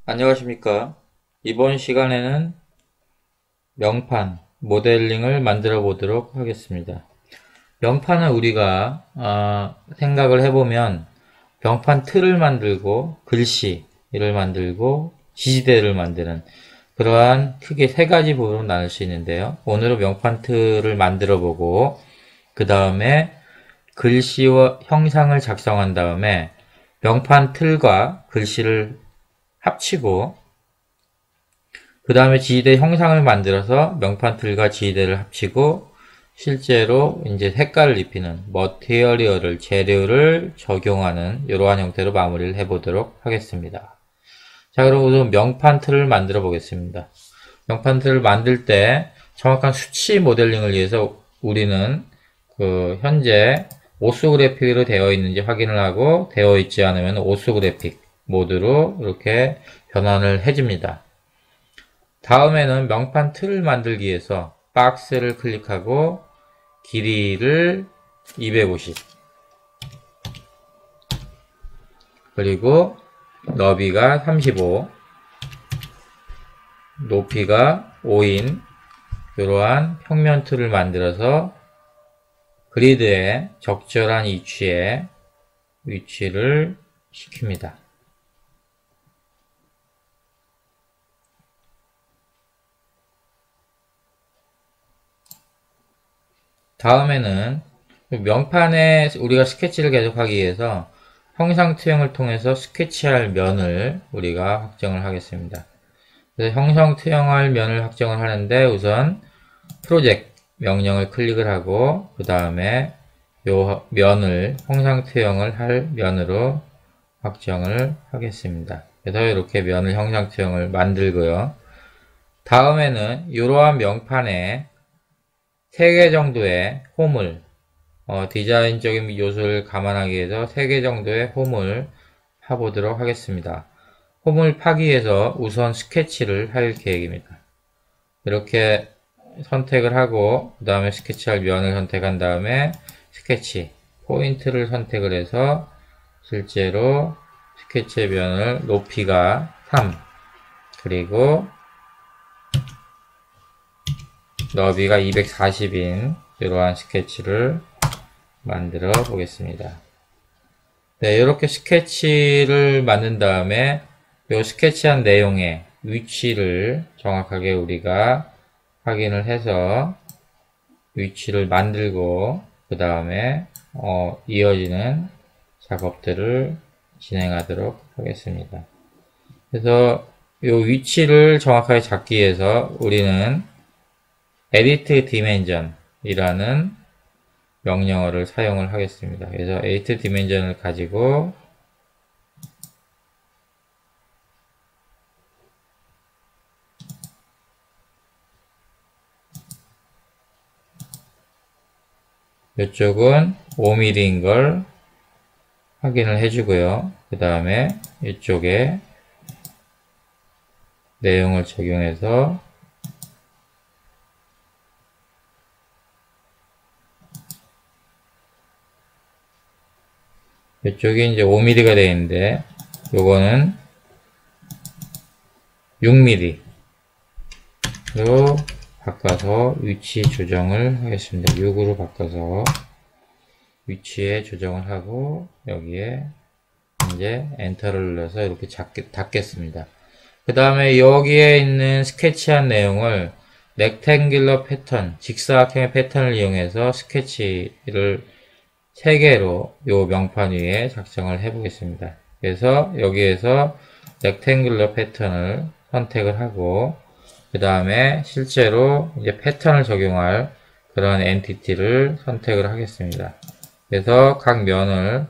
안녕하십니까. 이번 시간에는 명판, 모델링을 만들어 보도록 하겠습니다. 명판은 우리가 생각을 해보면 명판 틀을 만들고 글씨를 만들고 지지대를 만드는 그러한 크게 세 가지 부분으로 나눌 수 있는데요. 오늘은 명판 틀을 만들어 보고 그 다음에 글씨와 형상을 작성한 다음에 명판 틀과 글씨를 합치고 그 다음에 지지대 형상을 만들어서 명판 틀과 지지대를 합치고 실제로 이제 색깔을 입히는 머티리얼을 재료를 적용하는 이러한 형태로 마무리를 해보도록 하겠습니다. 자, 그럼 우선 명판 틀을 만들어 보겠습니다. 명판 틀을 만들 때 정확한 수치 모델링을 위해서 우리는 현재 오소그래픽으로 되어 있는지 확인을 하고 되어 있지 않으면 오소그래픽 모드로 이렇게 변환을 해줍니다. 다음에는 명판 틀을 만들기 위해서 박스를 클릭하고 길이를 250 그리고 너비가 35 높이가 5인 이러한 평면 틀을 만들어서 그리드에 적절한 위치를 시킵니다. 다음에는 명판에 우리가 스케치를 계속하기 위해서 형상 투영을 통해서 스케치할 면을 우리가 확정을 하겠습니다. 그래서 형상 투영할 면을 확정을 하는데 우선 프로젝트 명령을 클릭을 하고 그 다음에 요 면을 형상 투영을 할 면으로 확정을 하겠습니다. 그래서 이렇게 면을 형상 투영을 만들고요. 다음에는 이러한 명판에 3개 정도의 홈을 디자인적인 요소를 감안하기 위해서 3개 정도의 홈을 파보도록 하겠습니다. 홈을 파기 위해서 우선 스케치를 할 계획입니다. 이렇게 선택을 하고 그 다음에 스케치할 면을 선택한 다음에 스케치 포인트를 선택을 해서 실제로 스케치의 면을 높이가 3 그리고 너비가 240인 이러한 스케치를 만들어 보겠습니다. 네, 이렇게 스케치를 만든 다음에 이 스케치한 내용의 위치를 정확하게 우리가 확인을 해서 위치를 만들고 그 다음에 이어지는 작업들을 진행하도록 하겠습니다. 그래서 이 위치를 정확하게 잡기 위해서 우리는 edit dimension 이라는 명령어를 사용을 하겠습니다. 그래서 edit dimension을 가지고 이쪽은 5mm인 걸 확인을 해주고요. 그 다음에 이쪽에 내용을 적용해서 이쪽이 이제 5mm가 되어 있는데 요거는 6mm로 바꿔서 위치 조정을 하겠습니다. 6으로 바꿔서 위치에 조정을 하고 여기에 이제 엔터를 눌러서 이렇게 닫겠습니다. 그 다음에 여기에 있는 스케치한 내용을 렉탱귤러 패턴, 직사각형의 패턴을 이용해서 스케치를 3개로 요 명판 위에 작성을 해 보겠습니다. 그래서 여기에서 렉탱귤러 패턴을 선택을 하고 그 다음에 실제로 이제 패턴을 적용할 그런 엔티티를 선택을 하겠습니다. 그래서 각 면을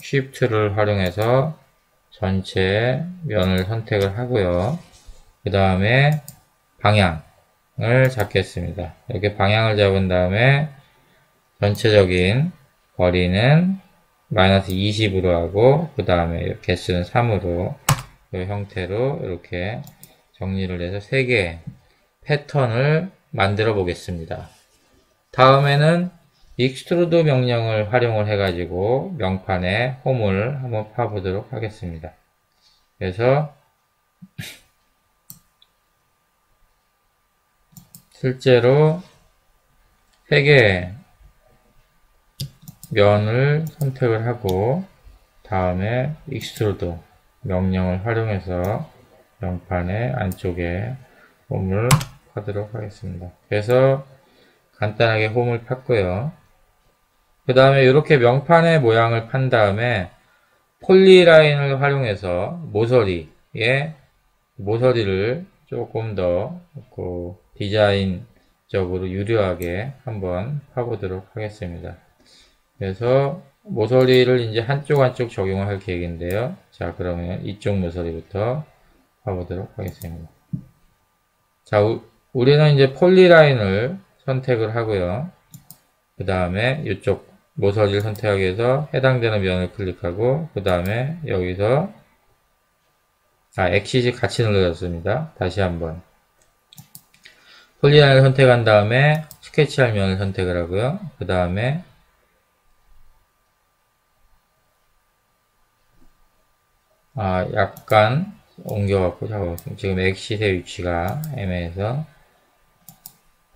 Shift를 활용해서 전체 면을 선택을 하고요. 그 다음에 방향을 잡겠습니다. 이렇게 방향을 잡은 다음에 전체적인 거리는 마이너스 20으로 하고 그 다음에 개수는 3으로 이 형태로 이렇게 정리를 해서 3개의 패턴을 만들어 보겠습니다. 다음에는 익스트루드 명령을 활용을 해가지고 명판에 홈을 한번 파보도록 하겠습니다. 그래서 실제로 3개의 면을 선택을 하고 다음에 익스트루드 명령을 활용해서 명판의 안쪽에 홈을 파도록 하겠습니다. 그래서 간단하게 홈을 팠고요. 그 다음에 이렇게 명판의 모양을 판 다음에 폴리라인을 활용해서 모서리를 조금 더 디자인적으로 유려하게 한번 파보도록 하겠습니다. 그래서 모서리를 이제 한쪽 적용을 할 계획인데요. 자, 그러면 이쪽 모서리부터 파보도록 하겠습니다. 자, 우리는 이제 폴리라인을 선택을 하고요. 그 다음에 이쪽 모서리를 선택하기 위해서 해당되는 면을 클릭하고 그 다음에 여기서 엑싯이 같이 눌러졌습니다. 다시 한번 폴리라인을 선택한 다음에 스케치할 면을 선택을 하고요. 그 다음에 약간 옮겨갖고 잡아보겠습니다. 지금 엑싯의 위치가 애매해서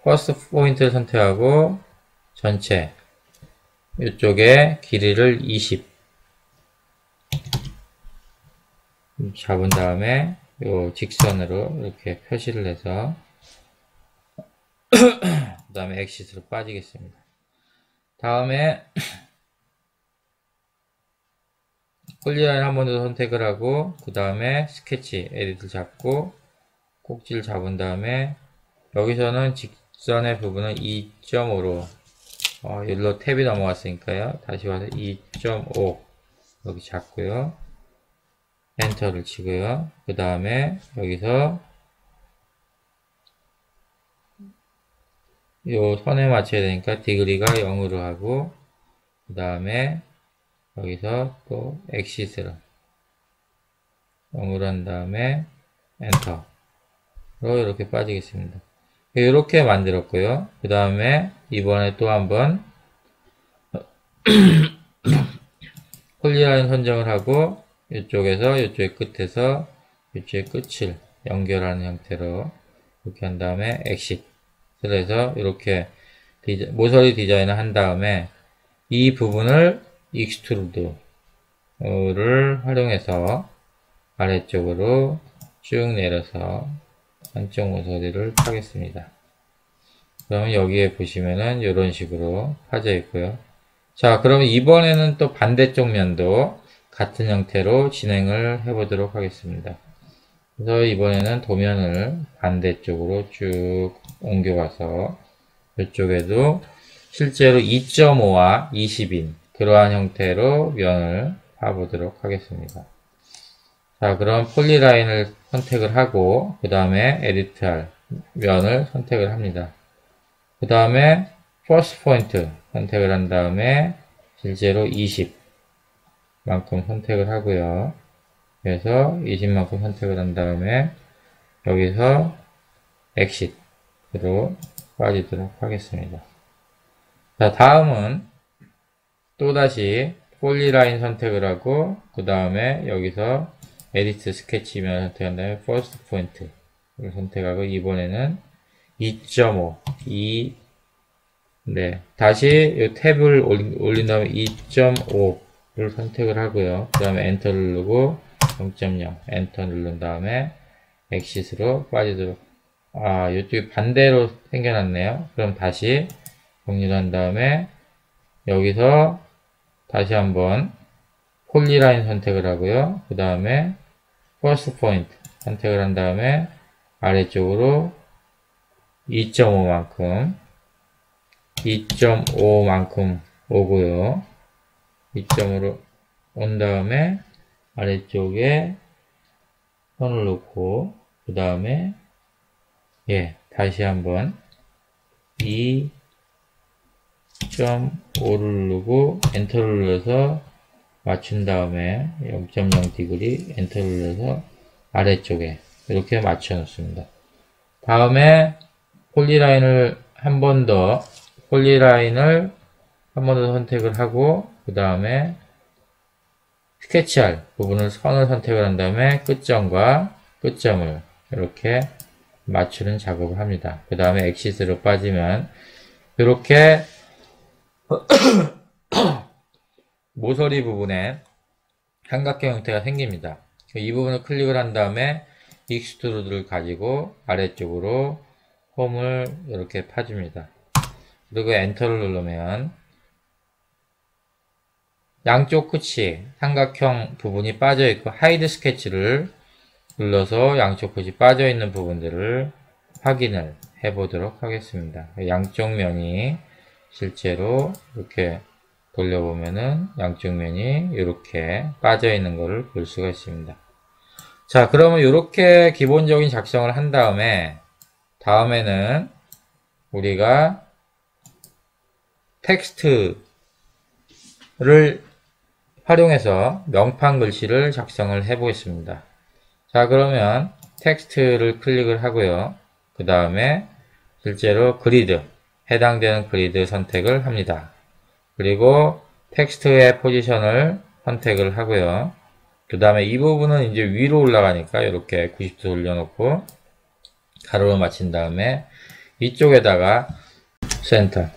퍼스트 포인트를 선택하고 전체 이쪽에 길이를 20 잡은 다음에 요 직선으로 이렇게 표시를 해서 그 다음에 엑싯으로 빠지겠습니다. 다음에 폴리라인 한 번 더 선택을 하고 그 다음에 스케치 에디트를 잡고 꼭지를 잡은 다음에 여기서는 직선의 부분은 2.5로 여기로 탭이 넘어갔으니까요. 다시 와서 2.5 여기 잡고요. 엔터를 치고요. 그 다음에 여기서 요 선에 맞춰야 되니까 디그리가 0으로 하고 그 다음에 여기서 또 엑싯으로 0으로 한 다음에 엔터로 이렇게 빠지겠습니다. 이렇게 만들었고요. 그 다음에 이번에 또 한번 폴리라인 선정을 하고 이쪽에서 이쪽의 끝에서 이쪽의 끝을 연결하는 형태로 이렇게 한 다음에 엑싯 그래서 이렇게 모서리 디자인을 한 다음에 이 부분을 익스트루드를 활용해서 아래쪽으로 쭉 내려서 한쪽 모서리를 파겠습니다. 그러면 여기에 보시면은 이런 식으로 파져 있고요. 자, 그러면 이번에는 또 반대쪽 면도 같은 형태로 진행을 해 보도록 하겠습니다. 그래서 이번에는 도면을 반대쪽으로 쭉 옮겨가서 이쪽에도 실제로 2.5와 20인 그러한 형태로 면을 파보도록 하겠습니다. 자, 그럼 폴리라인을 선택을 하고 그 다음에 에디트할 면을 선택을 합니다. 그 다음에 퍼스트 포인트 선택을 한 다음에 실제로 20만큼 선택을 하고요. 그래서 20만큼 선택을 한 다음에 여기서 엑싯으로 빠지도록 하겠습니다. 자, 다음은 또다시 폴리라인 선택을 하고 그 다음에 여기서 에디트 스케치면 선택한 다음에 퍼스트 포인트를 선택하고 이번에는 2.5 다시 이 탭을 올린 다음에 2.5를 선택을 하고요. 그 다음에 엔터 누르고 0.0 엔터 누른 다음에 엑싯으로 빠지도록 이쪽이 반대로 생겨났네요. 그럼 다시 정리를 한 다음에 여기서 다시 한번 폴리라인 선택을 하고요. 그 다음에 퍼스트 포인트 선택을 한 다음에 아래쪽으로 2.5만큼 오고요. 2.5로 온 다음에 아래쪽에 선을 놓고 그 다음에 다시 한번 2.5를 누르고 엔터를 눌러서 맞춘 다음에 0.0 디그리 엔터를 눌러서 아래쪽에 이렇게 맞춰 놓습니다. 다음에 폴리라인을 한 번 더 선택을 하고 그 다음에 스케치할 부분을 선을 선택을 한 다음에 끝점과 끝점을 이렇게 맞추는 작업을 합니다. 그 다음에 엑시스로 빠지면 이렇게 모서리 부분에 삼각형 형태가 생깁니다. 이 부분을 클릭을 한 다음에 익스트루드를 가지고 아래쪽으로 홈을 이렇게 파줍니다. 그리고 엔터를 누르면 양쪽 끝이 삼각형 부분이 빠져있고 하이드 스케치를 눌러서 양쪽 끝이 빠져있는 부분들을 확인을 해보도록 하겠습니다. 양쪽 면이 실제로 이렇게 돌려보면은 양쪽 면이 이렇게 빠져있는 것을 볼 수가 있습니다. 자, 그러면 이렇게 기본적인 작성을 한 다음에는 우리가 텍스트를 활용해서 명판 글씨를 작성을 해 보겠습니다. 자, 그러면 텍스트를 클릭을 하고요. 그 다음에 실제로 그리드, 해당되는 그리드 선택을 합니다. 그리고 텍스트의 포지션을 선택을 하고요. 그 다음에 이 부분은 이제 위로 올라가니까 이렇게 90도 돌려놓고 가로로 맞춘 다음에 이쪽에다가 센터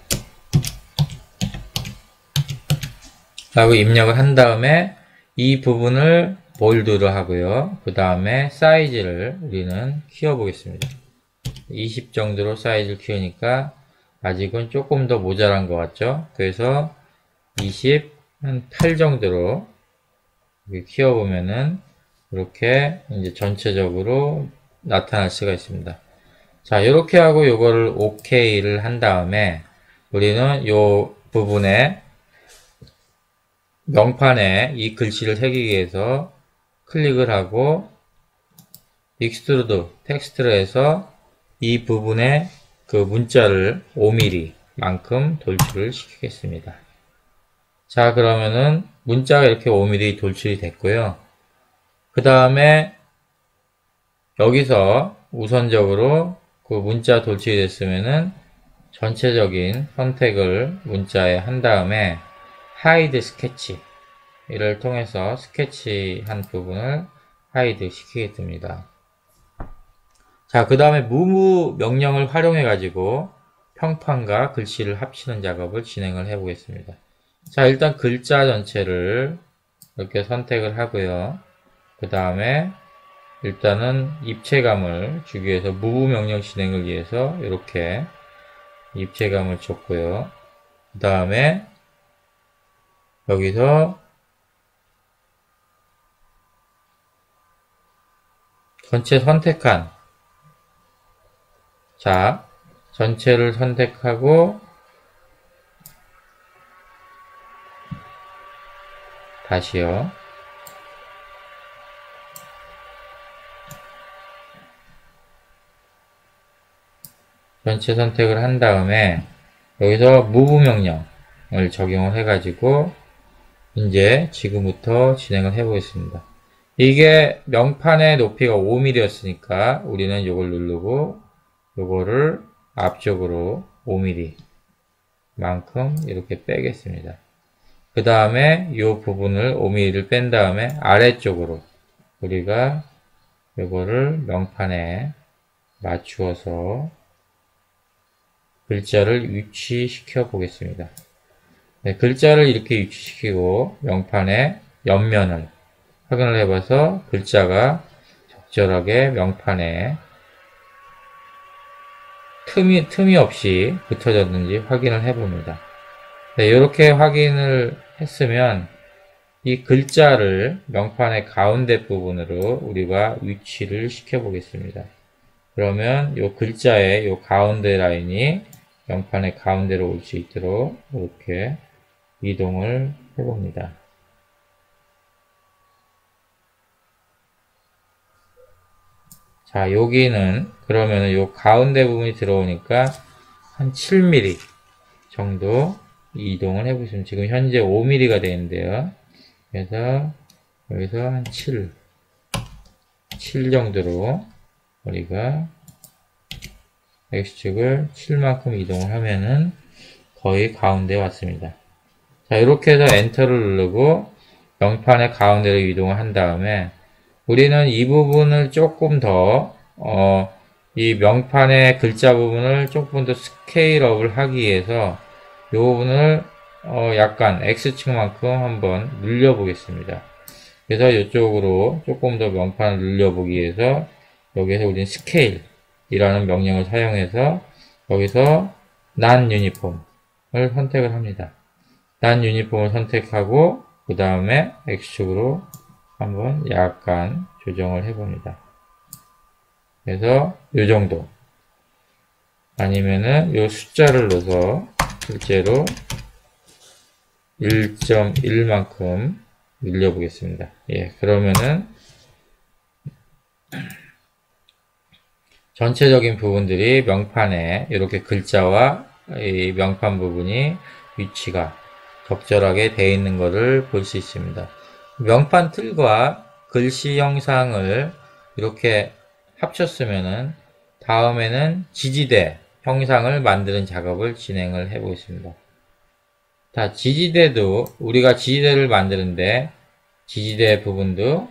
라고 입력을 한 다음에 이 부분을 볼드로 하고요. 그 다음에 사이즈를 우리는 키워 보겠습니다. 20 정도로 사이즈를 키우니까 아직은 조금 더 모자란 것 같죠? 그래서 28 정도로 키워보면은 이렇게 이제 전체적으로 나타날 수가 있습니다. 자, 이렇게 하고 요거를 OK를 한 다음에 우리는 요 부분에 명판에 이 글씨를 새기기 위해서 클릭을 하고 익스트루드 텍스트를 해서 이 부분에 그 문자를 5mm 만큼 돌출을 시키겠습니다. 자, 그러면은 문자가 이렇게 5mm 돌출이 됐고요. 그 다음에 여기서 우선적으로 그 문자 돌출이 됐으면은 전체적인 선택을 문자에 한 다음에 하이드 스케치 이를 통해서 스케치한 부분을 하이드 시키겠습니다. 자, 그 다음에 move 명령을 활용해 가지고 평판과 글씨를 합치는 작업을 진행을 해 보겠습니다. 자, 일단 글자 전체를 이렇게 선택을 하고요. 그 다음에 일단은 입체감을 주기 위해서 move 명령 진행을 위해서 이렇게 입체감을 줬고요. 그 다음에 여기서 전체 선택한 자, 전체를 선택하고 다시요. 전체 선택을 한 다음에 여기서 move 명령을 적용을 해가지고 이제 지금부터 진행을 해 보겠습니다. 이게 명판의 높이가 5mm 였으니까 우리는 이걸 누르고 요거를 앞쪽으로 5mm 만큼 이렇게 빼겠습니다. 그 다음에 이 부분을 5mm를 뺀 다음에 아래쪽으로 우리가 요거를 명판에 맞추어서 글자를 위치시켜 보겠습니다. 네, 글자를 이렇게 위치시키고 명판의 옆면을 확인을 해봐서 글자가 적절하게 명판에 틈이 없이 붙어졌는지 확인을 해봅니다. 네, 이렇게 확인을 했으면 이 글자를 명판의 가운데 부분으로 우리가 위치를 시켜 보겠습니다. 그러면 이 글자의 이 가운데 라인이 명판의 가운데로 올 수 있도록 이렇게 이동을 해봅니다. 자, 여기는 그러면은 요 가운데 부분이 들어오니까 한 7mm 정도 이동을 해보시면 지금 현재 5mm가 되는데요. 그래서 여기서 한 7 정도로 우리가 X축을 7만큼 이동을 하면은 거의 가운데에 왔습니다. 자, 이렇게 해서 엔터를 누르고 명판의 가운데로 이동을 한 다음에 우리는 이 부분을 조금 더, 이 명판의 글자 부분을 조금 더 스케일업을 하기 위해서 이 부분을 약간 X축만큼 한번 늘려보겠습니다. 그래서 이쪽으로 조금 더 명판을 늘려보기 위해서 여기서 우리는 스케일이라는 명령을 사용해서 여기서 non uniform을 선택을 합니다. non uniform을 선택하고 그 다음에 X축으로 한번 약간 조정을 해봅니다. 그래서 이 정도 아니면은 이 숫자를 넣어서 실제로 1.1만큼 늘려보겠습니다. 예, 그러면은 전체적인 부분들이 명판에 이렇게 글자와 이 명판 부분이 위치가 적절하게 되어 있는 것을 볼 수 있습니다. 명판 틀과 글씨 형상을 이렇게 합쳤으면은 다음에는 지지대 형상을 만드는 작업을 진행을 해 보겠습니다. 자, 지지대도 우리가 지지대를 만드는데 지지대 부분도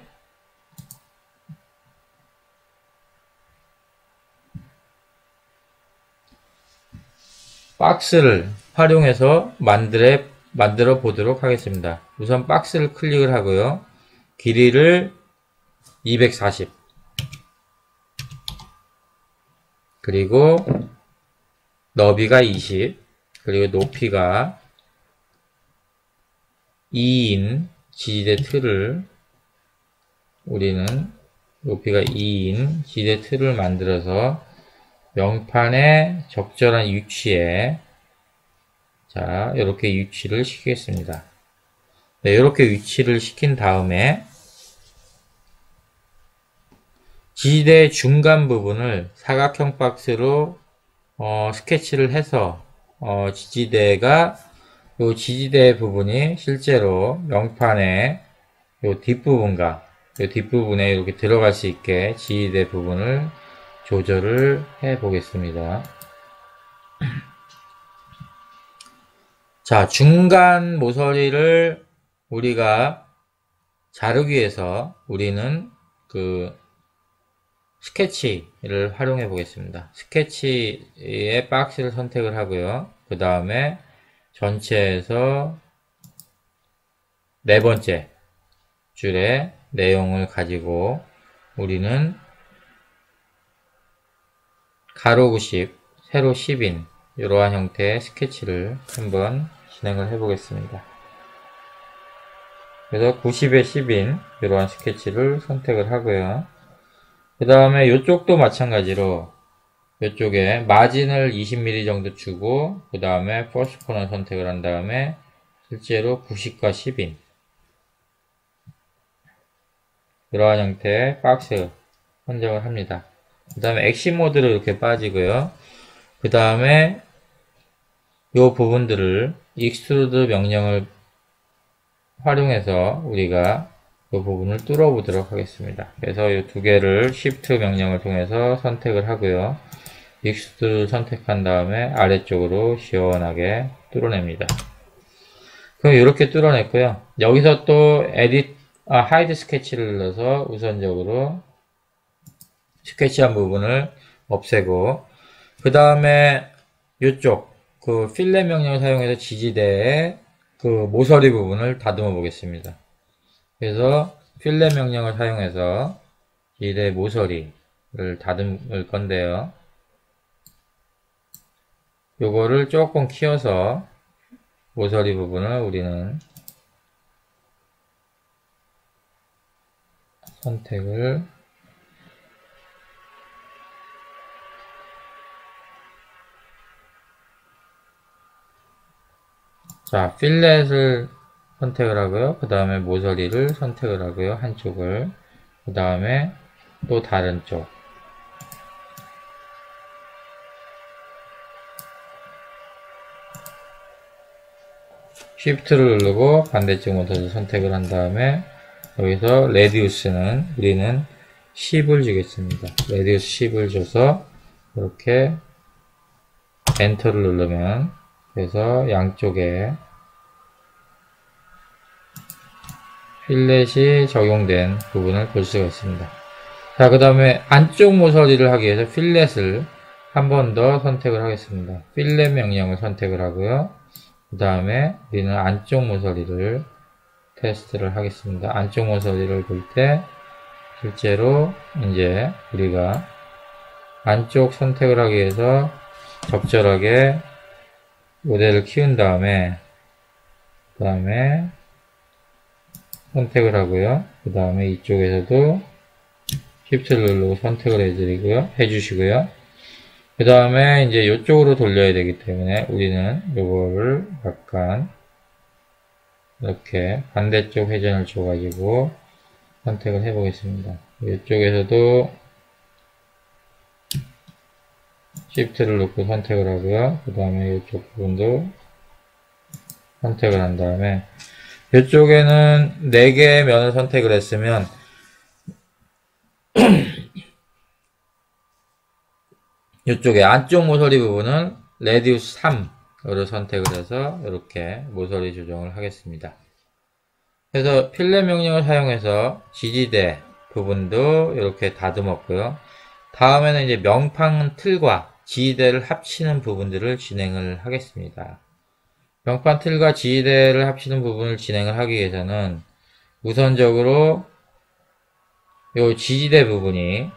박스를 활용해서 만들어 보도록 하겠습니다. 우선 박스를 클릭을 하고요. 길이를 240 그리고 너비가 20 그리고 높이가 2인 지지대 틀을 우리는 높이가 2인 지지대 틀을 만들어서 명판의 적절한 위치에 자 이렇게 위치를 시키겠습니다. 네, 이렇게 위치를 시킨 다음에 지지대 중간 부분을 사각형 박스로 스케치를 해서 지지대가 요 지지대 부분이 실제로 명판의 요 뒷부분과 요 뒷부분에 이렇게 들어갈 수 있게 지지대 부분을 조절을 해 보겠습니다. 자, 중간 모서리를 우리가 자르기 위해서 우리는 그 스케치를 활용해 보겠습니다. 스케치의 박스를 선택을 하고요. 그 다음에 전체에서 네 번째 줄의 내용을 가지고 우리는 가로 90, 세로 10인 이러한 형태의 스케치를 한번 진행을 해 보겠습니다. 그래서 90에 10인 이러한 스케치를 선택을 하고요. 그 다음에 이쪽도 마찬가지로 이쪽에 마진을 20mm 정도 주고 그 다음에 퍼스트 코너 선택을 한 다음에 실제로 90과 10인 이러한 형태의 박스 선정을 합니다. 그 다음에 액션 모드로 이렇게 빠지고요. 그 다음에 이 부분들을 익스트루드 명령을 활용해서 우리가 이 부분을 뚫어 보도록 하겠습니다. 그래서 이 두 개를 Shift 명령을 통해서 선택을 하고요. 익스트루드 선택한 다음에 아래쪽으로 시원하게 뚫어냅니다. 그럼 이렇게 뚫어냈고요. 여기서 또 하이드 스케치를 눌러서 우선적으로 스케치한 부분을 없애고 그 다음에 이쪽 그 필렛 명령을 사용해서 지지대의 그 모서리 부분을 다듬어 보겠습니다. 그래서 필렛 명령을 사용해서 지지대 모서리를 다듬을 건데요. 요거를 조금 키워서 모서리 부분을 우리는 선택을 자, 필렛을 선택을 하고요. 그 다음에 모서리를 선택을 하고요. 한쪽을. 그 다음에 또 다른 쪽. Shift를 누르고 반대쪽 모서리 선택을 한 다음에 여기서 레디우스는 우리는 10을 주겠습니다. 레디우스 10을 줘서 이렇게 엔터를 누르면 그래서 양쪽에 필렛이 적용된 부분을 볼 수가 있습니다. 자, 그 다음에 안쪽 모서리를 하기 위해서 필렛을 한 번 더 선택을 하겠습니다. 필렛 명령을 선택을 하고요. 그 다음에 우리는 안쪽 모서리를 테스트를 하겠습니다. 안쪽 모서리를 볼 때 실제로 이제 우리가 안쪽 선택을 하기 위해서 적절하게 모델을 키운 다음에 그 다음에 선택을 하고요. 그 다음에 이쪽에서도 Shift를 누르고 선택을 해주시고요. 그 다음에 이제 이쪽으로 돌려야 되기 때문에 우리는 요거를 약간 이렇게 반대쪽 회전을 줘가지고 선택을 해 보겠습니다. 이쪽에서도 Shift를 놓고 선택을 하고요. 그 다음에 이쪽 부분도 선택을 한 다음에 이쪽에는 4개의 면을 선택을 했으면 이쪽에 안쪽 모서리 부분은 레디우스 3으로 선택을 해서 이렇게 모서리 조정을 하겠습니다. 그래서 필렛 명령을 사용해서 지지대 부분도 이렇게 다듬었고요. 다음에는 이제 명판 틀과 지지대를 합치는 부분들을 진행을 하겠습니다. 명판 틀과 지지대를 합치는 부분을 진행을 하기 위해서는 우선적으로 요 지지대 부분이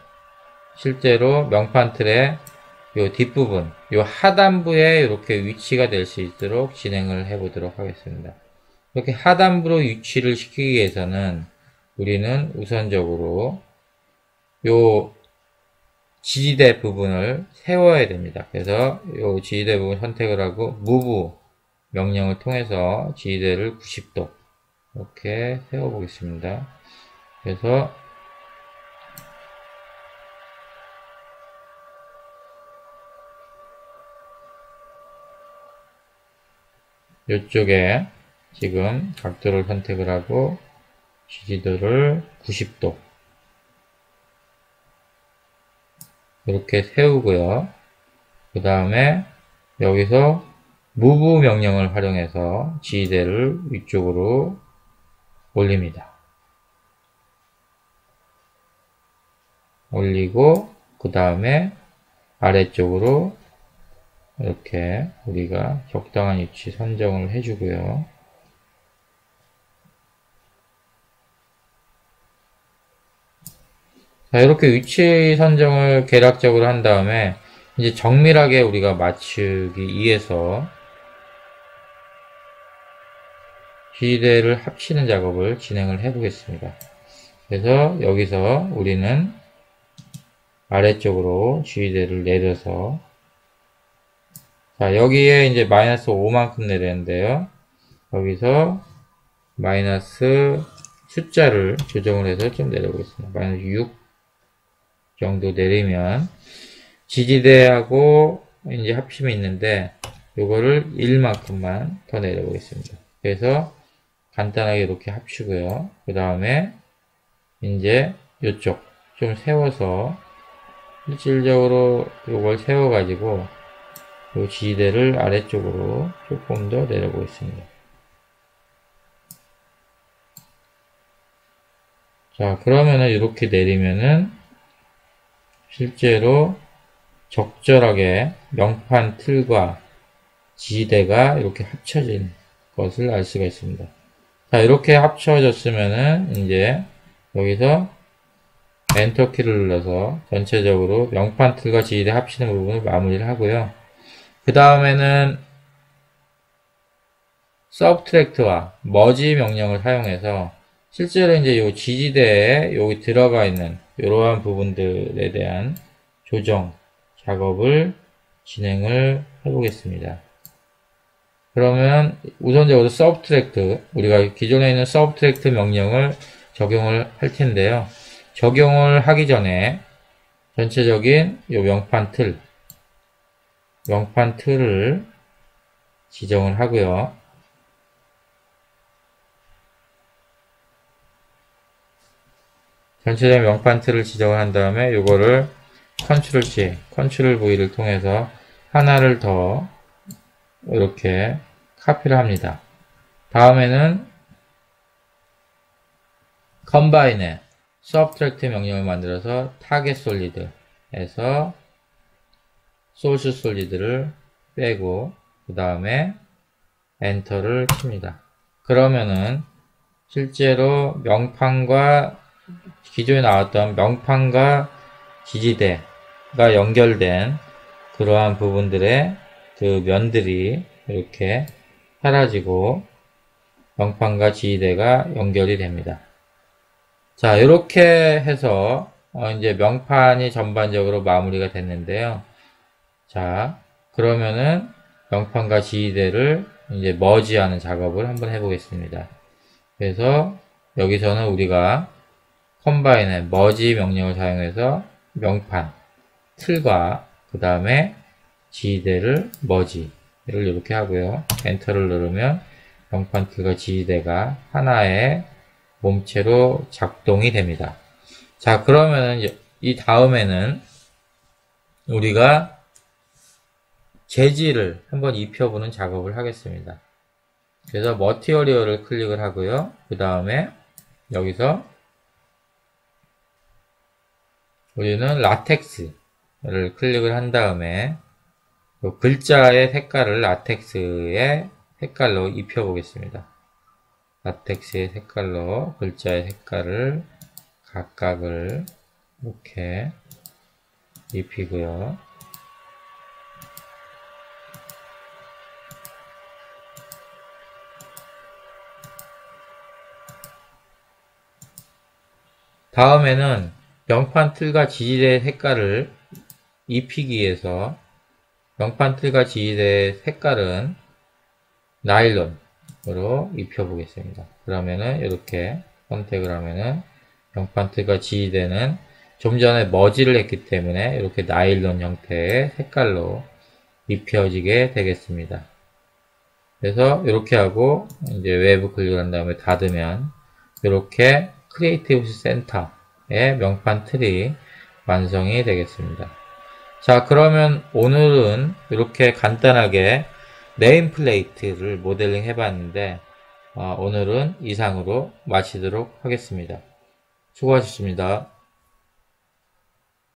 실제로 명판 틀의 요 뒷부분, 요 하단부에 이렇게 위치가 될 수 있도록 진행을 해 보도록 하겠습니다. 이렇게 하단부로 위치를 시키기 위해서는 우리는 우선적으로 요 지지대 부분을 세워야 됩니다. 그래서 요 지지대 부분 선택을 하고 Move 명령을 통해서 지지대를 90도 이렇게 세워 보겠습니다. 그래서 이쪽에 지금 각도를 선택을 하고 지지도를 90도 이렇게 세우고요. 그 다음에 여기서 Move 명령을 활용해서 지지대를 위쪽으로 올립니다. 올리고 그 다음에 아래쪽으로 이렇게 우리가 적당한 위치 선정을 해주고요. 자, 이렇게 위치 선정을 계략적으로 한 다음에 이제 정밀하게 우리가 맞추기 위해서 지지대를 합치는 작업을 진행을 해 보겠습니다. 그래서 여기서 우리는 아래쪽으로 지지대를 내려서 자, 여기에 이제 마이너스 5만큼 내렸는데요. 여기서 마이너스 숫자를 조정을 해서 좀 내려보겠습니다. 마이너스 6 정도 내리면 지지대하고 이제 합심이 있는데 요거를 1만큼만 더 내려보겠습니다. 그래서 간단하게 이렇게 합치고요. 그 다음에 이제 이쪽 좀 세워서 실질적으로 요걸 세워가지고 이 지지대를 아래쪽으로 조금 더 내려보겠습니다. 자, 그러면은 이렇게 내리면은 실제로 적절하게 명판 틀과 지지대가 이렇게 합쳐진 것을 알 수가 있습니다. 자, 이렇게 합쳐졌으면은 이제 여기서 엔터 키를 눌러서 전체적으로 명판 틀과 지지대 합치는 부분을 마무리를 하고요. 그 다음에는 서브트랙트와 머지 명령을 사용해서 실제로 이제 요 지지대에 여기 들어가 있는 이러한 부분들에 대한 조정 작업을 진행을 해보겠습니다. 그러면 우선적으로 서브트랙트, 우리가 기존에 있는 서브트랙트 명령을 적용을 할 텐데요. 적용을 하기 전에 전체적인 요 명판 틀을 지정을 하고요. 전체적인 명판 틀을 지정을 한 다음에 요거를 컨트롤 C, 컨트롤 V를 통해서 하나를 더 이렇게 카피를 합니다. 다음에는 컴바인에 subtract 명령을 만들어서 target solid에서 source solid를 빼고 그 다음에 엔터를 칩니다. 그러면은 실제로 명판과 기존에 나왔던 명판과 지지대가 연결된 그러한 부분들의 그 면들이 이렇게 사라지고 명판과 지지대가 연결이 됩니다. 자, 이렇게 해서 이제 명판이 전반적으로 마무리가 됐는데요. 자, 그러면은 명판과 지지대를 이제 머지하는 작업을 한번 해보겠습니다. 그래서 여기서는 우리가 컴바인의 머지 명령을 사용해서 명판 틀과 그 다음에 지지대를 머지를 이렇게 하고요. 엔터를 누르면 명판 틀과 지지대가 하나의 몸체로 작동이 됩니다. 자, 그러면은 이 다음에는 우리가 재질을 한번 입혀보는 작업을 하겠습니다. 그래서 머티리얼을 클릭을 하고요. 그 다음에 여기서 우리는 라텍스를 클릭을 한 다음에 글자의 색깔을 라텍스의 색깔로 입혀보겠습니다. 라텍스의 색깔로 글자의 색깔을 각각을 이렇게 입히고요. 다음에는 명판 틀과 지지대 색깔을 입히기 위해서 명판 틀과 지지대 색깔은 나일론으로 입혀보겠습니다. 그러면은 이렇게 선택을 하면은 명판 틀과 지지대는 좀 전에 머지를 했기 때문에 이렇게 나일론 형태의 색깔로 입혀지게 되겠습니다. 그래서 이렇게 하고 이제 외부 클릭을 한 다음에 닫으면 이렇게 크리에이티브 센터의 명판 틀이 완성이 되겠습니다. 자, 그러면 오늘은 이렇게 간단하게 네임 플레이트를 모델링 해봤는데 오늘은 이상으로 마치도록 하겠습니다. 수고하셨습니다.